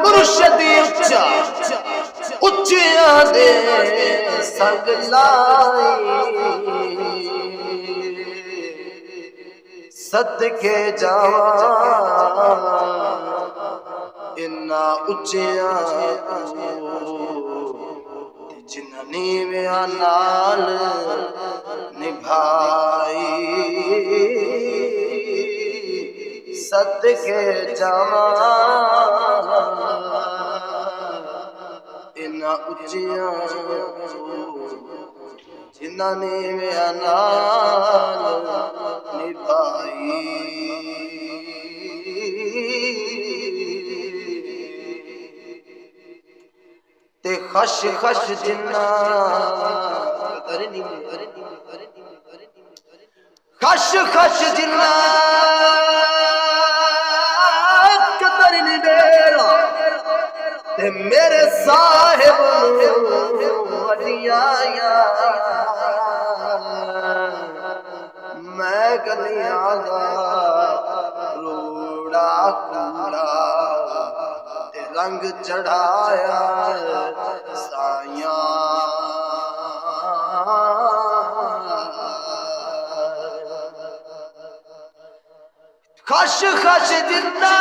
मुर्शदी उच्चा उच्चिया दे संग लाई सदके जावा इन्ना उच्चिया जिन्हनी में नाल निभाई सदके जावा इन्ना उच्चिया जिन्हनी में नाल निभाई ते खश खश जिन्ना खश खश जिन्ना कदर नहीं मेरा ते मेरे साहिब वलिया मैं गलियां दा रोड़ा कूड़ा रंग चढ़ाया साया खश खश जिंदा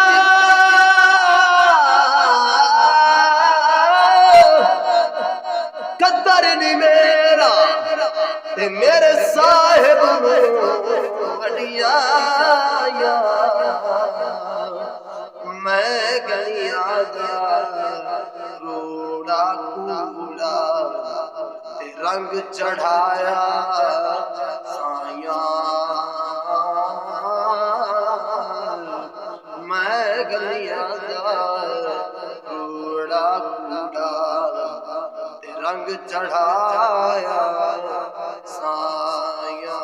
कदर नहीं मेरा ते मेरे साहिब वडिया मैं गलियां दा रोड़ा कूड़ा ते रंग चढ़ाया साया मैं गलियां दा रोड़ा कूड़ा ते रंग चढ़ाया साया